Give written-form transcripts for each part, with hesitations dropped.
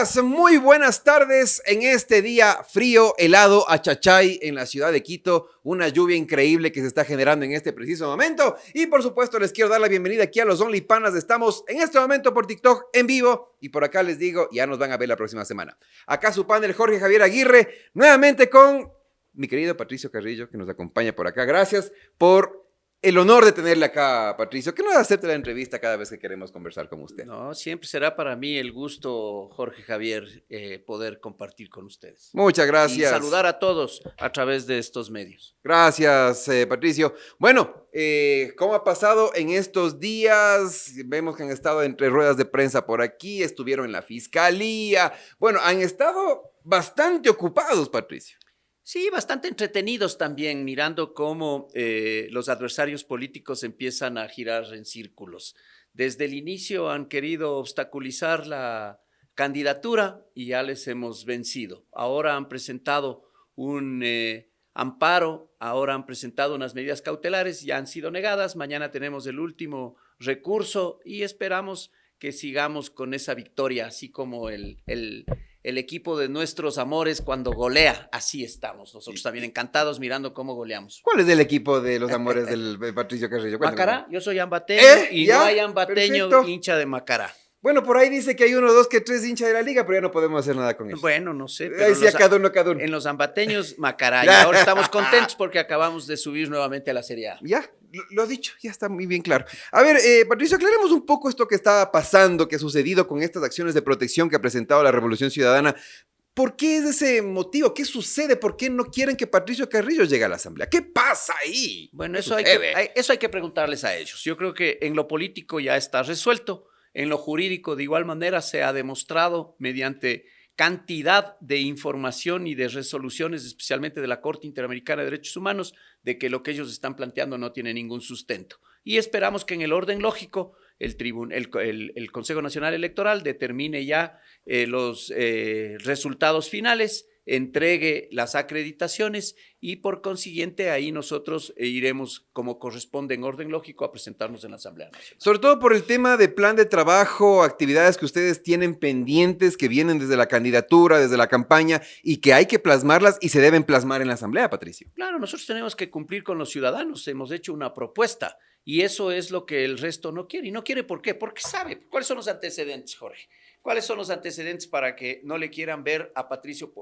días, muy buenas tardes en este día frío, helado, achachay en la ciudad de Quito, una lluvia increíble que se está generando en este preciso momento y por supuesto les quiero dar la bienvenida aquí a los Only Panas. Estamos en este momento por TikTok en vivo y por acá les digo, ya nos van a ver la próxima semana. Acá su panel Jorge Javier Aguirre, nuevamente con mi querido Patricio Carrillo que nos acompaña por acá. Gracias por el honor de tenerle acá, Patricio. ¿Qué no hacerte la entrevista cada vez que queremos conversar con usted? No, siempre será para mí el gusto, Jorge Javier, poder compartir con ustedes. Muchas gracias. Y saludar a todos a través de estos medios. Gracias, Patricio. Bueno, ¿cómo ha pasado en estos días? Vemos que han estado entre ruedas de prensa por aquí, estuvieron en la fiscalía. Bueno, han estado bastante ocupados, Patricio. Sí, bastante entretenidos también, mirando cómo los adversarios políticos empiezan a girar en círculos. Desde el inicio han querido obstaculizar la candidatura y ya les hemos vencido. Ahora han presentado un amparo, ahora han presentado unas medidas cautelares, ya han sido negadas. Mañana tenemos el último recurso y esperamos que sigamos con esa victoria, así como el equipo de nuestros amores cuando golea, así estamos. Nosotros también encantados mirando cómo goleamos. ¿Cuál es el equipo de los amores del Patricio Carrillo? Macará, yo soy ambateño y ¿Ya? no hay ambateño Perfecto. hincha de Macará. Bueno, por ahí dice que hay uno, dos, que tres hinchas de la liga, pero ya no podemos hacer nada con eso. Bueno, no sé. Ahí sí, a cada uno. En los ambateños, Macará. Y ahora estamos contentos porque acabamos de subir nuevamente a la Serie A. Ya, lo dicho, ya está muy bien claro. A ver, Patricio, aclaremos un poco esto que está pasando, que ha sucedido con estas acciones de protección que ha presentado la Revolución Ciudadana. ¿Por qué es ese motivo? ¿Qué sucede? ¿Por qué no quieren que Patricio Carrillo llegue a la Asamblea? ¿Qué pasa ahí? Bueno, eso hay que preguntarles a ellos. Yo creo que en lo político ya está resuelto. En lo jurídico, de igual manera, se ha demostrado mediante cantidad de información y de resoluciones, especialmente de la Corte Interamericana de Derechos Humanos, de que lo que ellos están planteando no tiene ningún sustento. Y esperamos que en el orden lógico el Consejo Nacional Electoral determine ya los resultados finales, entregue las acreditaciones y por consiguiente ahí nosotros iremos como corresponde en orden lógico a presentarnos en la Asamblea Nacional. Sobre todo por el tema de plan de trabajo, actividades que ustedes tienen pendientes, que vienen desde la candidatura, desde la campaña y que hay que plasmarlas y se deben plasmar en la Asamblea, Patricio. Claro, nosotros tenemos que cumplir con los ciudadanos, hemos hecho una propuesta y eso es lo que el resto no quiere. ¿Y no quiere por qué? Porque sabe. ¿Cuáles son los antecedentes, Jorge? ¿Cuáles son los antecedentes para que no le quieran ver a Patricio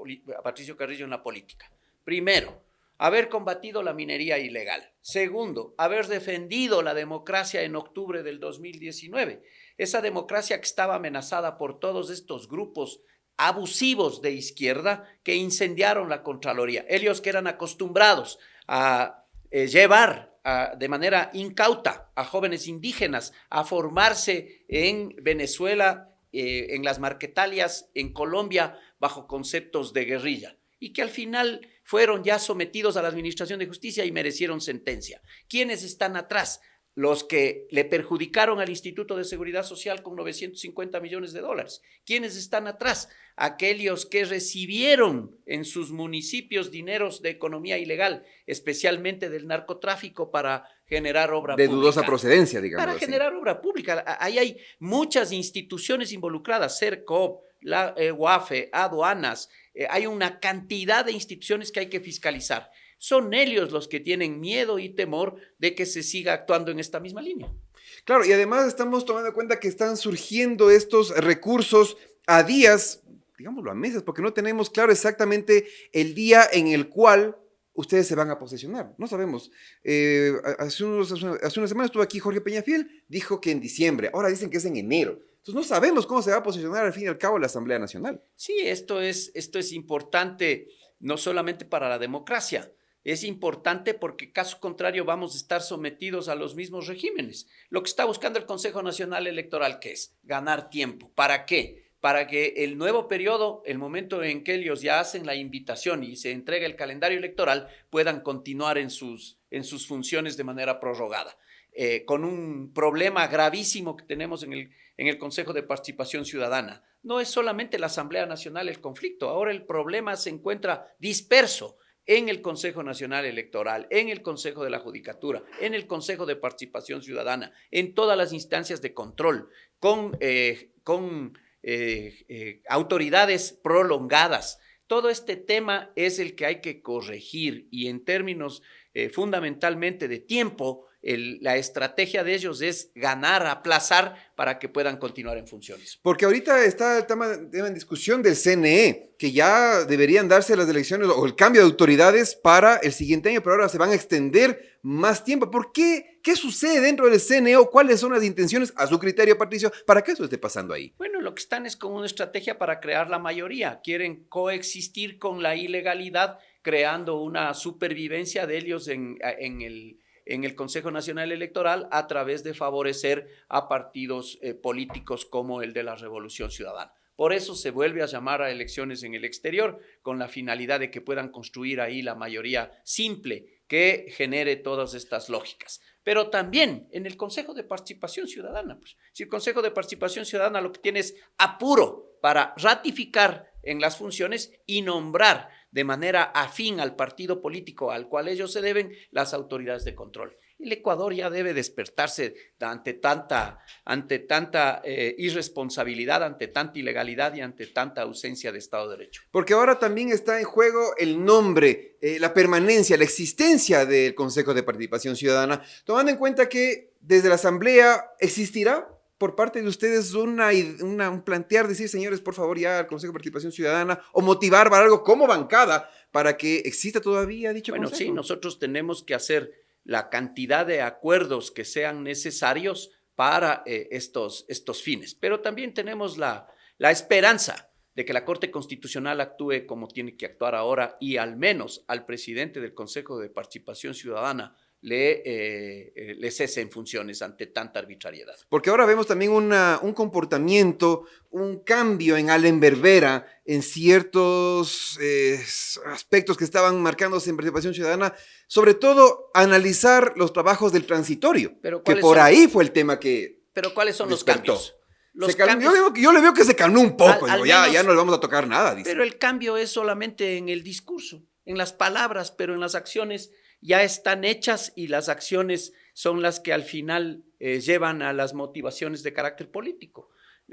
Carrillo en la política? Primero, haber combatido la minería ilegal. Segundo, haber defendido la democracia en octubre del 2019. Esa democracia que estaba amenazada por todos estos grupos abusivos de izquierda que incendiaron la Contraloría. Ellos que eran acostumbrados a llevar de manera incauta a jóvenes indígenas a formarse en Venezuela, en las Marquetalias, en Colombia, bajo conceptos de guerrilla, y que al final fueron ya sometidos a la Administración de Justicia y merecieron sentencia. ¿Quiénes están atrás? Los que le perjudicaron al Instituto de Seguridad Social con 950 millones de dólares. ¿Quiénes están atrás? Aquellos que recibieron en sus municipios dineros de economía ilegal, especialmente del narcotráfico para generar obra pública. De dudosa procedencia, digamos Para así. generar obra pública. Ahí hay muchas instituciones involucradas, CERCOP, la UAFE, aduanas, hay una cantidad de instituciones que hay que fiscalizar. Son ellos los que tienen miedo y temor de que se siga actuando en esta misma línea. Claro, y además estamos tomando en cuenta que están surgiendo estos recursos a días, digámoslo a meses, porque no tenemos claro exactamente el día en el cual ustedes se van a posesionar. No sabemos. Hace una semana estuvo aquí Jorge Peñafiel, dijo que en diciembre, ahora dicen que es en enero. Entonces no sabemos cómo se va a posicionar al fin y al cabo la Asamblea Nacional. Sí, esto es importante no solamente para la democracia. Es importante porque caso contrario vamos a estar sometidos a los mismos regímenes. Lo que está buscando el Consejo Nacional Electoral, ¿qué es? Ganar tiempo. ¿Para qué? Para que el nuevo periodo, el momento en que ellos ya hacen la invitación y se entrega el calendario electoral, puedan continuar en sus funciones de manera prorrogada. Con un problema gravísimo que tenemos en el Consejo de Participación Ciudadana. No es solamente la Asamblea Nacional el conflicto, ahora el problema se encuentra disperso en el Consejo Nacional Electoral, en el Consejo de la Judicatura, en el Consejo de Participación Ciudadana, en todas las instancias de control, con autoridades prolongadas. Todo este tema es el que hay que corregir y en términos fundamentalmente de tiempo, la estrategia de ellos es ganar, aplazar para que puedan continuar en funciones. Porque ahorita está el tema en discusión del CNE, que ya deberían darse las elecciones o el cambio de autoridades para el siguiente año, pero ahora se van a extender más tiempo. ¿Por qué? ¿Qué sucede dentro del CNE o cuáles son las intenciones, a su criterio, Patricio, para que eso esté pasando ahí? Bueno, lo que están es con una estrategia para crear la mayoría. Quieren coexistir con la ilegalidad, creando una supervivencia de ellos en el Consejo Nacional Electoral a través de favorecer a partidos políticos como el de la Revolución Ciudadana. Por eso se vuelve a llamar a elecciones en el exterior, con la finalidad de que puedan construir ahí la mayoría simple que genere todas estas lógicas. Pero también en el Consejo de Participación Ciudadana, pues, si el Consejo de Participación Ciudadana lo que tiene es apuro para ratificar en las funciones y nombrar de manera afín al partido político al cual ellos se deben las autoridades de control. El Ecuador ya debe despertarse ante tanta irresponsabilidad, ante tanta ilegalidad y ante tanta ausencia de Estado de Derecho. Porque ahora también está en juego el nombre, la permanencia, la existencia del Consejo de Participación Ciudadana, tomando en cuenta que desde la Asamblea existirá por parte de ustedes un plantear, decir, señores, por favor, ya el Consejo de Participación Ciudadana, o motivar para algo como bancada para que exista todavía dicho consejo. Bueno, sí, nosotros tenemos que hacer la cantidad de acuerdos que sean necesarios para estos fines, pero también tenemos la esperanza de que la Corte Constitucional actúe como tiene que actuar ahora y al menos al presidente del Consejo de Participación Ciudadana le cese en funciones ante tanta arbitrariedad. Porque ahora vemos también un comportamiento, un cambio en Allen Berbera en ciertos aspectos que estaban marcándose en Participación Ciudadana, sobre todo analizar los trabajos del transitorio, que por ahí fue el tema que Pero ¿cuáles son despertó. Los cambios? Yo le veo que se calmó un poco, ya no le vamos a tocar nada, dice. Pero el cambio es solamente en el discurso, en las palabras, pero en las acciones ya están hechas y las acciones son las que al final llevan a las motivaciones de carácter político.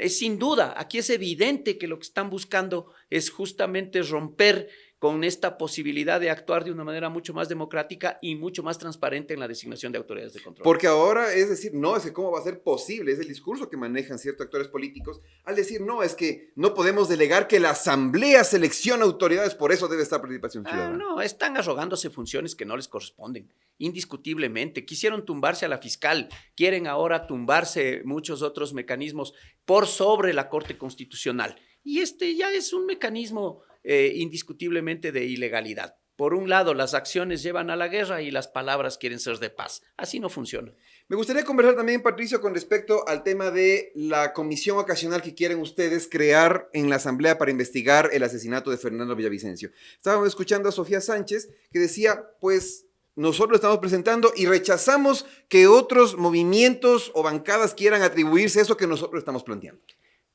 Sin duda, aquí es evidente que lo que están buscando es justamente romper con esta posibilidad de actuar de una manera mucho más democrática y mucho más transparente en la designación de autoridades de control. Porque ahora es decir, no, es que cómo va a ser posible, es el discurso que manejan ciertos actores políticos, al decir, no, es que no podemos delegar que la Asamblea selecciona autoridades, por eso debe estar Participación Ciudadana. No, están arrogándose funciones que no les corresponden, indiscutiblemente. Quisieron tumbarse a la fiscal, quieren ahora tumbarse muchos otros mecanismos por sobre la Corte Constitucional. Y este ya es un mecanismo indiscutiblemente de ilegalidad. Por un lado, las acciones llevan a la guerra y las palabras quieren ser de paz. Así no funciona. Me gustaría conversar también, Patricio, con respecto al tema de la comisión ocasional que quieren ustedes crear en la Asamblea para investigar el asesinato de Fernando Villavicencio. Estábamos escuchando a Sofía Sánchez que decía, pues nosotros lo estamos presentando y rechazamos que otros movimientos o bancadas quieran atribuirse a eso que nosotros estamos planteando.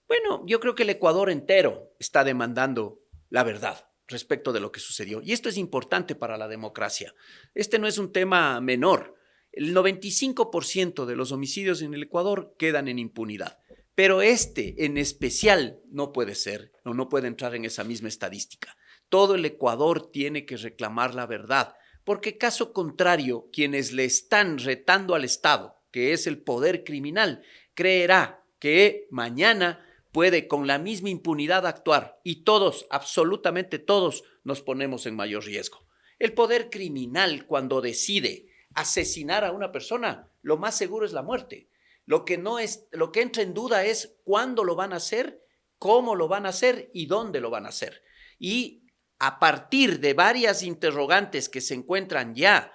Bueno, yo creo que el Ecuador entero está demandando la verdad respecto de lo que sucedió. Y esto es importante para la democracia. Este no es un tema menor. El 95% de los homicidios en el Ecuador quedan en impunidad. Pero este en especial no puede ser, no puede entrar en esa misma estadística. Todo el Ecuador tiene que reclamar la verdad, porque caso contrario, quienes le están retando al Estado, que es el poder criminal, creerá que mañana puede con la misma impunidad actuar y todos, absolutamente todos, nos ponemos en mayor riesgo. El poder criminal, cuando decide asesinar a una persona, lo más seguro es la muerte. Lo que entra en duda es cuándo lo van a hacer, cómo lo van a hacer y dónde lo van a hacer. Y a partir de varias interrogantes que se encuentran ya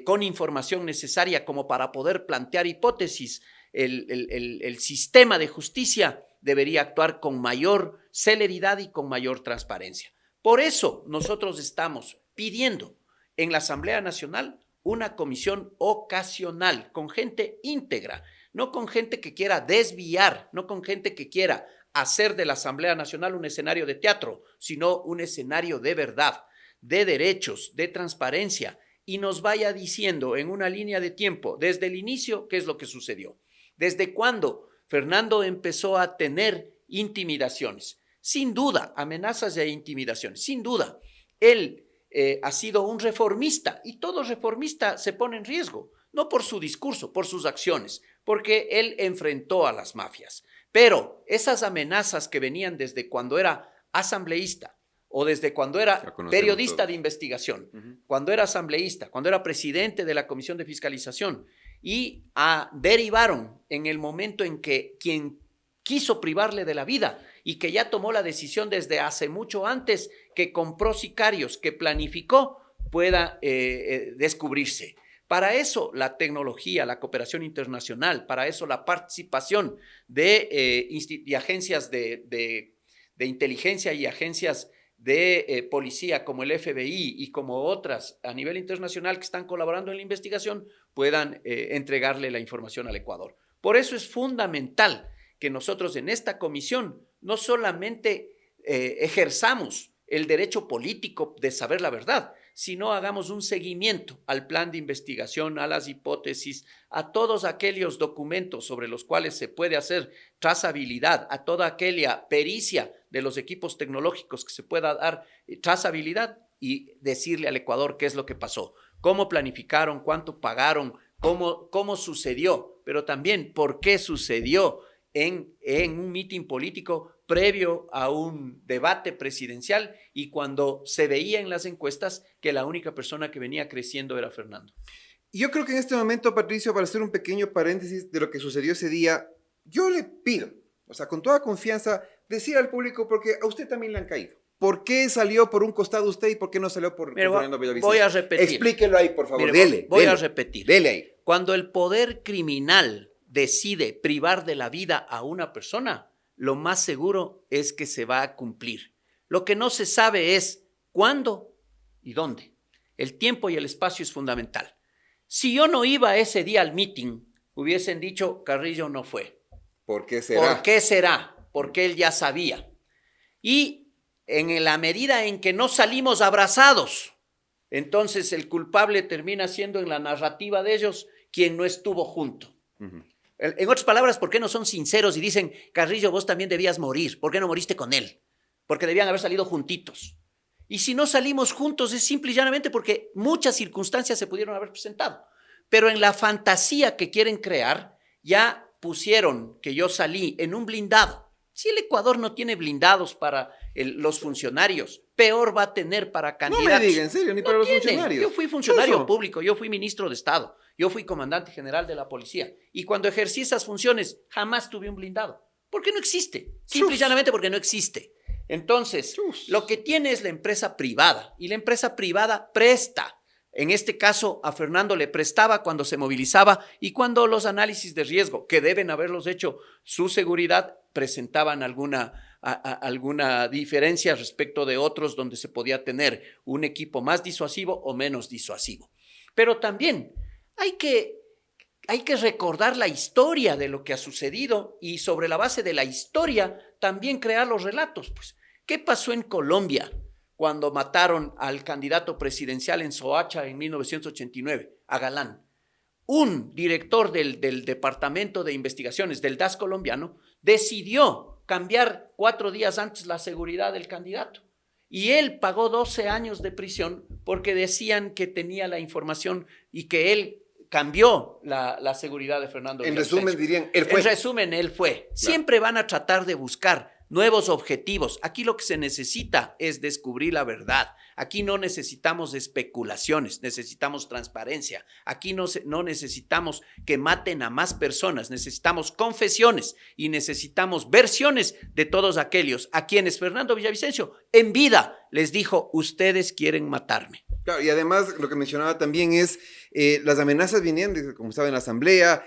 con información necesaria como para poder plantear hipótesis, el sistema de justicia debería actuar con mayor celeridad y con mayor transparencia. Por eso nosotros estamos pidiendo en la Asamblea Nacional una comisión ocasional con gente íntegra, no con gente que quiera desviar, no con gente que quiera hacer de la Asamblea Nacional un escenario de teatro, sino un escenario de verdad, de derechos, de transparencia, y nos vaya diciendo en una línea de tiempo, desde el inicio, qué es lo que sucedió. Desde cuándo Fernando empezó a tener intimidaciones. Sin duda, amenazas e intimidaciones. Sin duda, él ha sido un reformista y todo reformista se pone en riesgo, no por su discurso, por sus acciones, porque él enfrentó a las mafias. Pero esas amenazas que venían desde cuando era asambleísta o desde cuando era periodista todos de investigación, cuando era asambleísta, cuando era presidente de la Comisión de Fiscalización y derivaron en el momento en que quien quiso privarle de la vida y que ya tomó la decisión desde hace mucho antes, que compró sicarios, que planificó, pueda descubrirse. Para eso la tecnología, la cooperación internacional, para eso la participación de agencias de inteligencia y agencias de policía como el FBI y como otras a nivel internacional que están colaborando en la investigación puedan entregarle la información al Ecuador. Por eso es fundamental que nosotros en esta comisión no solamente ejerzamos el derecho político de saber la verdad, sino hagamos un seguimiento al plan de investigación, a las hipótesis, a todos aquellos documentos sobre los cuales se puede hacer trazabilidad, a toda aquella pericia de los equipos tecnológicos que se pueda dar trazabilidad y decirle al Ecuador qué es lo que pasó, cómo planificaron, cuánto pagaron, cómo sucedió, pero también por qué sucedió en un mitin político previo a un debate presidencial y cuando se veía en las encuestas que la única persona que venía creciendo era Fernando. Yo creo que en este momento, Patricio, para hacer un pequeño paréntesis de lo que sucedió ese día, yo le pido, o sea, con toda confianza, decir al público, porque a usted también le han caído. ¿Por qué salió por un costado usted y por qué no salió por Fernando Villavicencio? Voy a repetir. Explíquelo ahí, por favor. Voy a repetir. Dele ahí. Cuando el poder criminal decide privar de la vida a una persona, lo más seguro es que se va a cumplir. Lo que no se sabe es cuándo y dónde. El tiempo y el espacio es fundamental. Si yo no iba ese día al meeting, hubiesen dicho, Carrillo no fue. ¿Por qué será? ¿Por qué será? Porque él ya sabía. Y en la medida en que no salimos abrazados, entonces el culpable termina siendo en la narrativa de ellos quien no estuvo junto. En otras palabras, ¿por qué no son sinceros y dicen, Carrillo, vos también debías morir? ¿Por qué no moriste con él? Porque debían haber salido juntitos. Y si no salimos juntos es simple y llanamente porque muchas circunstancias se pudieron haber presentado. Pero en la fantasía que quieren crear, ya pusieron que yo salí en un blindado. Si el Ecuador no tiene blindados para los funcionarios, peor va a tener para candidatos. No me diga, en serio, ni para los funcionarios. Yo fui funcionario público, yo fui ministro de Estado, yo fui comandante general de la policía. Y cuando ejercí esas funciones, jamás tuve un blindado. Porque no existe. Simple y llanamente porque no existe. Entonces, lo que tiene es la empresa privada. Y la empresa privada presta. En este caso, a Fernando le prestaba cuando se movilizaba y cuando los análisis de riesgo, que deben haberlos hecho su seguridad, presentaban alguna diferencia respecto de otros donde se podía tener un equipo más disuasivo o menos disuasivo. Pero también hay que recordar la historia de lo que ha sucedido y sobre la base de la historia también crear los relatos. Pues, ¿qué pasó en Colombia cuando mataron al candidato presidencial en Soacha en 1989, a Galán? Un director del Departamento de Investigaciones del DAS colombiano decidió cambiar 4 días antes la seguridad del candidato. Y él pagó 12 años de prisión porque decían que tenía la información y que él cambió la seguridad de Fernando Villavicencio. En resumen, dirían, él fue. En resumen, él fue. Siempre van a tratar de buscar nuevos objetivos. Aquí lo que se necesita es descubrir la verdad. Aquí no necesitamos especulaciones, necesitamos transparencia. Aquí no necesitamos que maten a más personas, necesitamos confesiones y necesitamos versiones de todos aquellos a quienes Fernando Villavicencio en vida les dijo, ustedes quieren matarme. Claro, y además lo que mencionaba también es las amenazas venían, como estaba en la asamblea,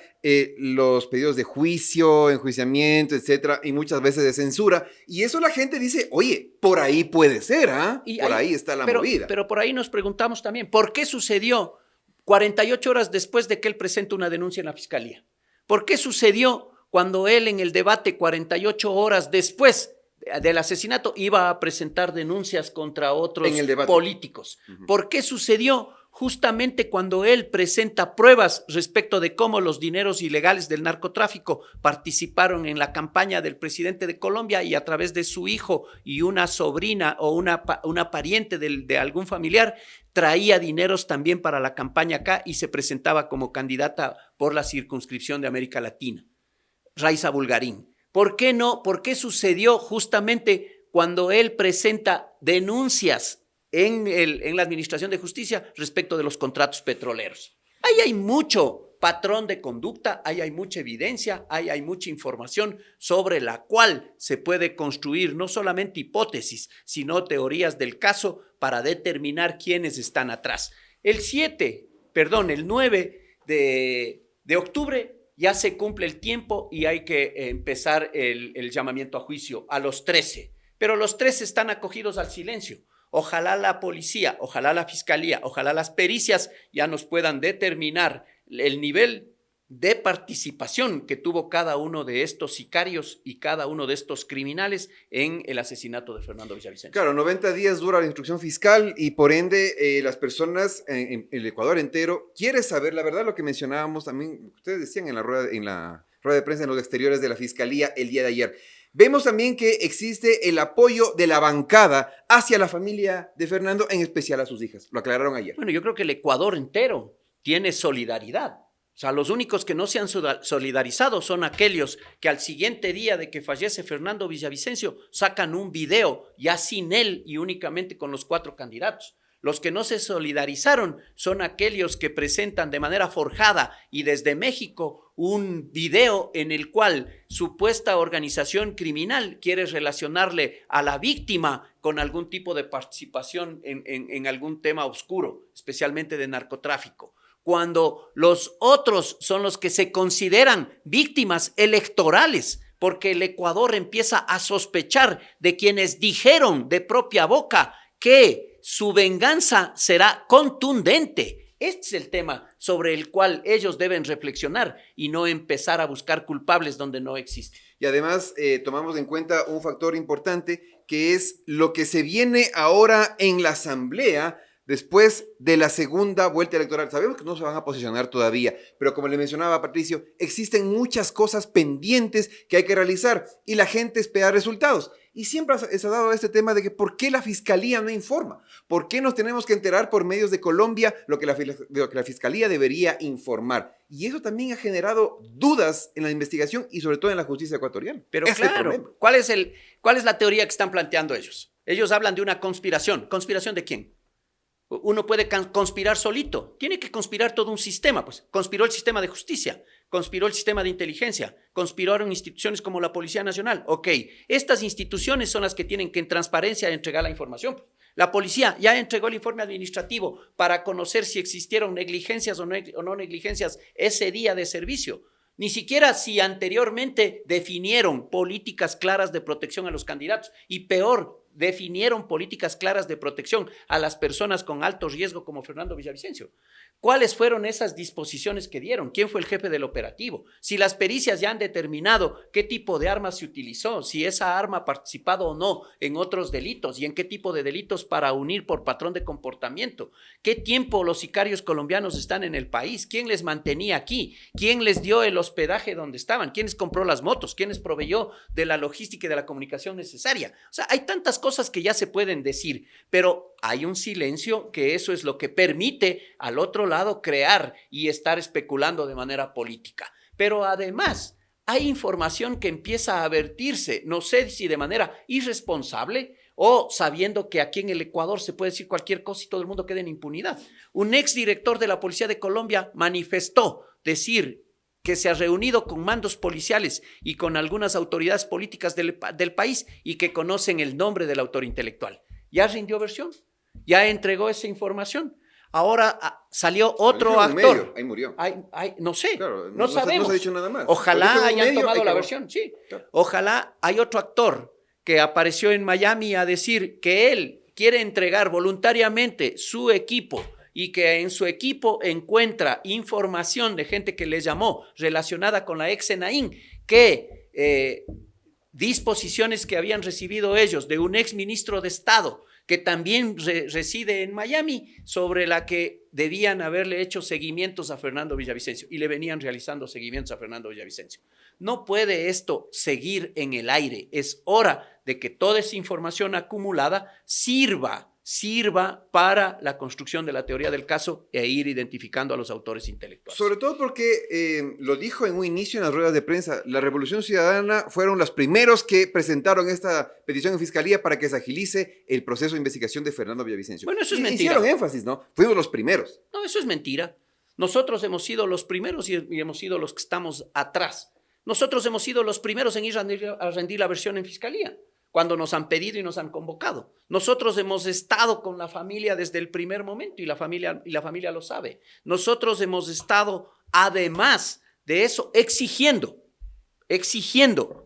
los pedidos de juicio, enjuiciamiento, etcétera, y muchas veces de censura. Y eso la gente dice, oye, por ahí puede ser, ¿ah? Por ahí está la movida. Pero por ahí nos preguntamos también, ¿por qué sucedió 48 horas después de que él presenta una denuncia en la fiscalía? ¿Por qué sucedió cuando él en el debate 48 horas después del asesinato iba a presentar denuncias contra otros políticos? ¿Por qué sucedió justamente cuando él presenta pruebas respecto de cómo los dineros ilegales del narcotráfico participaron en la campaña del presidente de Colombia y a través de su hijo y una sobrina o una pariente de algún familiar, traía dineros también para la campaña acá y se presentaba como candidata por la circunscripción de América Latina. Raiza Bulgarín. ¿Por qué no? ¿Por qué sucedió justamente cuando él presenta denuncias en la Administración de Justicia respecto de los contratos petroleros? Ahí hay mucho patrón de conducta, ahí hay mucha evidencia, ahí hay mucha información sobre la cual se puede construir no solamente hipótesis, sino teorías del caso para determinar quiénes están atrás. El 9 de octubre ya se cumple el tiempo y hay que empezar el llamamiento a juicio a los 13, pero los 13 están acogidos al silencio. Ojalá la policía, ojalá la fiscalía, ojalá las pericias ya nos puedan determinar el nivel de participación que tuvo cada uno de estos sicarios y cada uno de estos criminales en el asesinato de Fernando Villavicencio. Claro, 90 días dura la instrucción fiscal y por ende las personas en el Ecuador entero quieren saber la verdad, lo que mencionábamos también, ustedes decían en la rueda de prensa en los exteriores de la fiscalía el día de ayer. Vemos también que existe el apoyo de la bancada hacia la familia de Fernando, en especial a sus hijas. Lo aclararon ayer. Bueno, yo creo que el Ecuador entero tiene solidaridad. O sea, los únicos que no se han solidarizado son aquellos que al siguiente día de que fallece Fernando Villavicencio sacan un video ya sin él y únicamente con los 4 candidatos. Los que no se solidarizaron son aquellos que presentan de manera forjada y desde México un video en el cual supuesta organización criminal quiere relacionarle a la víctima con algún tipo de participación en algún tema oscuro, especialmente de narcotráfico. Cuando los otros son los que se consideran víctimas electorales, porque el Ecuador empieza a sospechar de quienes dijeron de propia boca que su venganza será contundente. Este es el tema sobre el cual ellos deben reflexionar y no empezar a buscar culpables donde no existen. Y además tomamos en cuenta un factor importante que es lo que se viene ahora en la Asamblea después de la segunda vuelta electoral. Sabemos que no se van a posicionar todavía, pero como le mencionaba Patricio, existen muchas cosas pendientes que hay que realizar y la gente espera resultados. Y siempre se ha dado este tema de que ¿por qué la Fiscalía no informa? ¿Por qué nos tenemos que enterar por medios de Colombia lo que la Fiscalía debería informar? Y eso también ha generado dudas en la investigación y sobre todo en la justicia ecuatoriana. Pero claro, ¿cuál es la teoría que están planteando ellos? Ellos hablan de una conspiración. ¿Conspiración de quién? Uno puede conspirar solito, tiene que conspirar todo un sistema, pues conspiró el sistema de justicia, conspiró el sistema de inteligencia, conspiraron instituciones como la Policía Nacional. Ok, estas instituciones son las que tienen que en transparencia entregar la información. La policía ya entregó el informe administrativo para conocer si existieron negligencias o no negligencias ese día de servicio. Ni siquiera si anteriormente definieron políticas claras de protección a los candidatos y peor, definieron políticas claras de protección a las personas con alto riesgo como Fernando Villavicencio. ¿Cuáles fueron esas disposiciones que dieron? ¿Quién fue el jefe del operativo? Si las pericias ya han determinado qué tipo de arma se utilizó, si esa arma ha participado o no en otros delitos y en qué tipo de delitos para unir por patrón de comportamiento. ¿Qué tiempo los sicarios colombianos están en el país? ¿Quién les mantenía aquí? ¿Quién les dio el hospedaje donde estaban? ¿Quién les compró las motos? ¿Quién les proveyó de la logística y de la comunicación necesaria? O sea, hay tantas cosas que ya se pueden decir, pero hay un silencio que eso es lo que permite al otro lado crear y estar especulando de manera política. Pero además hay información que empieza a vertirse, no sé si de manera irresponsable o sabiendo que aquí en el Ecuador se puede decir cualquier cosa y todo el mundo queda en impunidad. Un exdirector de la Policía de Colombia manifestó decir que se ha reunido con mandos policiales y con algunas autoridades políticas del país y que conocen el nombre del autor intelectual. Ya rindió versión, ya entregó esa información. Ahora salió otro actor. Medio, ahí murió. No sé, claro, no sabemos. No se ha dicho nada más. Ojalá hayan tomado la versión, sí. Claro. Ojalá hay otro actor que apareció en Miami a decir que él quiere entregar voluntariamente su equipo y que en su equipo encuentra información de gente que le llamó relacionada con la ex Senaín, que disposiciones que habían recibido ellos de un ex ministro de Estado que también reside en Miami, sobre la que debían haberle hecho seguimientos a Fernando Villavicencio y le venían realizando seguimientos a Fernando Villavicencio. No puede esto seguir en el aire. Es hora de que toda esa información acumulada sirva para la construcción de la teoría del caso e ir identificando a los autores intelectuales. Sobre todo porque lo dijo en un inicio en las ruedas de prensa, la Revolución Ciudadana fueron los primeros que presentaron esta petición en Fiscalía para que se agilice el proceso de investigación de Fernando Villavicencio. Bueno, eso es mentira. Hicieron énfasis, ¿no? Fuimos los primeros. No, eso es mentira. Nosotros hemos sido los primeros y hemos sido los que estamos atrás. Nosotros hemos sido los primeros en ir a rendir la versión en Fiscalía, cuando nos han pedido y nos han convocado. Nosotros hemos estado con la familia desde el primer momento y la familia lo sabe. Nosotros hemos estado, además de eso, exigiendo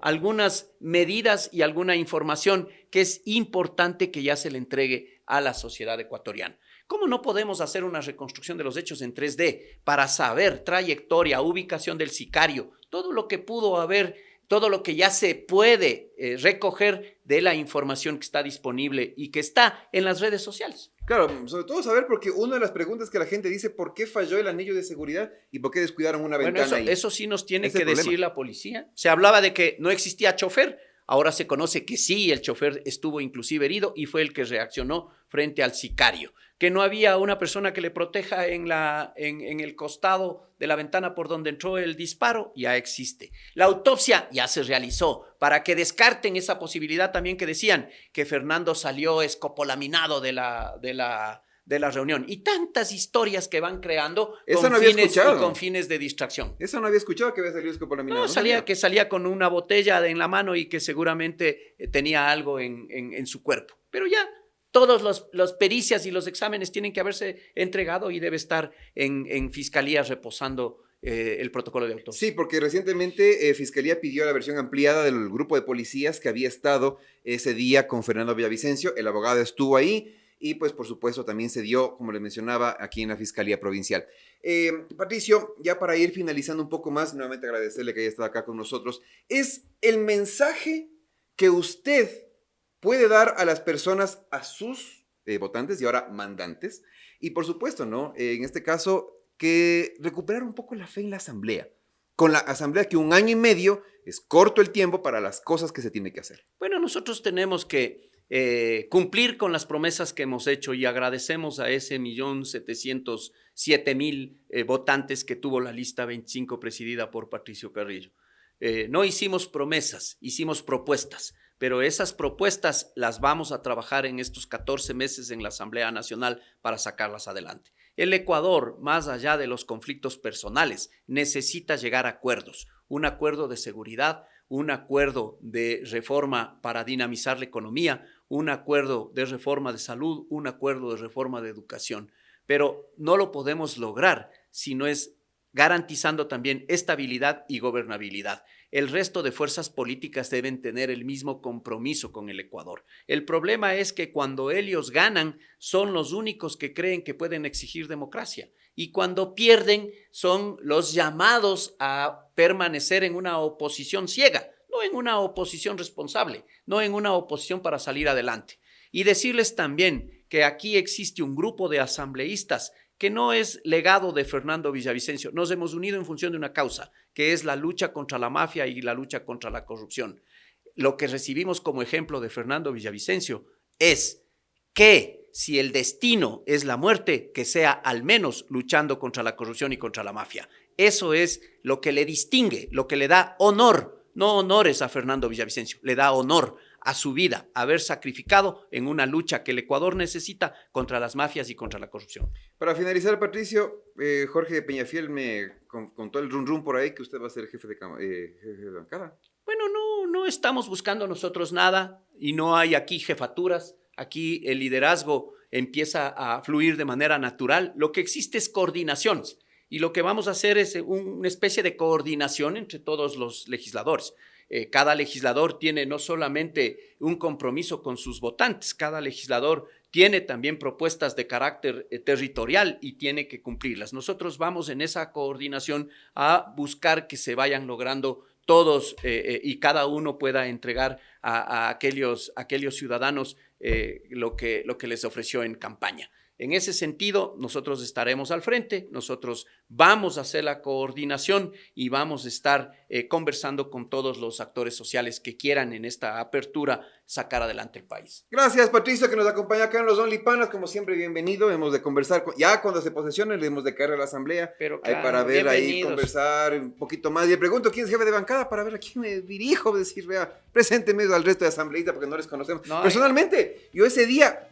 algunas medidas y alguna información que es importante que ya se le entregue a la sociedad ecuatoriana. ¿Cómo no podemos hacer una reconstrucción de los hechos en 3D para saber trayectoria, ubicación del sicario, todo lo que pudo haber, todo lo que ya se puede recoger de la información que está disponible y que está en las redes sociales? Claro, sobre todo saber, porque una de las preguntas que la gente dice, ¿por qué falló el anillo de seguridad y por qué descuidaron una ventana ahí? Eso sí nos tiene que decir la policía. Se hablaba de que no existía chofer. Ahora se conoce que sí, el chofer estuvo inclusive herido y fue el que reaccionó frente al sicario. Que no había una persona que le proteja en el costado de la ventana por donde entró el disparo, ya existe. La autopsia ya se realizó para que descarten esa posibilidad también que decían que Fernando salió escopolaminado de la reunión. Y tantas historias que van creando con fines de distracción. Eso no había escuchado, que había salido escopolaminado. No, que salía con una botella en la mano y que seguramente tenía algo en su cuerpo. Pero ya todos los pericias y los exámenes tienen que haberse entregado y debe estar en Fiscalía reposando el protocolo de autopsia. Sí, porque recientemente Fiscalía pidió la versión ampliada del grupo de policías que había estado ese día con Fernando Villavicencio. El abogado estuvo ahí. Y pues por supuesto también se dio, como les mencionaba, aquí en la Fiscalía Provincial. Patricio, ya para ir finalizando un poco más, nuevamente agradecerle que haya estado acá con nosotros, es el mensaje que usted puede dar a las personas, a sus votantes y ahora mandantes, y por supuesto, ¿no? En este caso, que recuperar un poco la fe en la Asamblea. Con la Asamblea que 1 año y medio es corto el tiempo para las cosas que se tiene que hacer. Bueno, nosotros tenemos que cumplir con las promesas que hemos hecho y agradecemos a ese 1.707.000 votantes que tuvo la lista 25 presidida por Patricio Carrillo. No hicimos promesas, hicimos propuestas, pero esas propuestas las vamos a trabajar en estos 14 meses en la Asamblea Nacional para sacarlas adelante. El Ecuador, más allá de los conflictos personales, necesita llegar a acuerdos, un acuerdo de seguridad, un acuerdo de reforma para dinamizar la economía, un acuerdo de reforma de salud, un acuerdo de reforma de educación. Pero no lo podemos lograr si no es garantizando también estabilidad y gobernabilidad. El resto de fuerzas políticas deben tener el mismo compromiso con el Ecuador. El problema es que cuando ellos ganan, son los únicos que creen que pueden exigir democracia. Y cuando pierden, son los llamados a permanecer en una oposición ciega, no en una oposición responsable, no en una oposición para salir adelante. Y decirles también que aquí existe un grupo de asambleístas que no es legado de Fernando Villavicencio. Nos hemos unido en función de una causa, que es la lucha contra la mafia y la lucha contra la corrupción. Lo que recibimos como ejemplo de Fernando Villavicencio es que si el destino es la muerte, que sea al menos luchando contra la corrupción y contra la mafia. Eso es lo que le distingue, lo que le da honor, no honores a Fernando Villavicencio, le da honor a su vida, haber sacrificado en una lucha que el Ecuador necesita contra las mafias y contra la corrupción. Para finalizar, Patricio, Jorge Peñafiel me contó el rum por ahí que usted va a ser jefe de bancada. Bueno, no estamos buscando nosotros nada y no hay aquí jefaturas. Aquí el liderazgo empieza a fluir de manera natural. Lo que existe es coordinación y lo que vamos a hacer es una especie de coordinación entre todos los legisladores. Cada legislador tiene no solamente un compromiso con sus votantes, cada legislador tiene también propuestas de carácter territorial y tiene que cumplirlas. Nosotros vamos en esa coordinación a buscar que se vayan logrando todos y cada uno pueda entregar a aquellos ciudadanos lo que les ofreció en campaña. En ese sentido, nosotros estaremos al frente, nosotros vamos a hacer la coordinación y vamos a estar conversando con todos los actores sociales que quieran en esta apertura sacar adelante el país. Gracias, Patricio, que nos acompaña acá en los Only Panas. Como siempre, bienvenido. Hemos de conversar, ya cuando se posesionen, le hemos de caer a la asamblea. Pero claro, para ver ahí, conversar un poquito más. Y le pregunto quién es jefe de bancada para ver a quién me dirijo. Decir, vea, presénteme al resto de asambleístas porque no les conocemos. No, personalmente, yo ese día...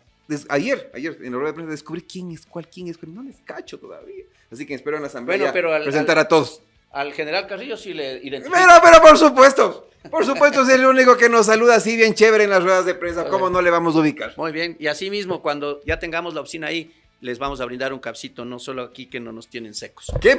Ayer, en la rueda de prensa descubrí quién es cuál, no les cacho todavía. Así que espero en la asamblea presentar a todos. Al general Carrillo sí le identifico. Pero por supuesto es el único que nos saluda así bien chévere en las ruedas de prensa. ¿Cómo no le vamos a ubicar? Muy bien, y así mismo cuando ya tengamos la oficina ahí, les vamos a brindar un cafecito, no solo aquí que no nos tienen secos. ¡Qué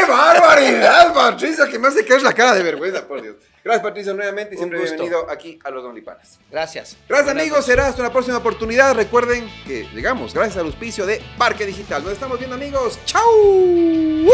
barbaridad, Patricia! Que me hace caer la cara de vergüenza, por Dios. Gracias, Patricia, nuevamente y siempre bienvenido aquí a los Only Panas. Gracias. Gracias, amigos. Será hasta una próxima oportunidad. Recuerden que llegamos gracias al auspicio de Parque Digital. Nos estamos viendo, amigos. ¡Chau!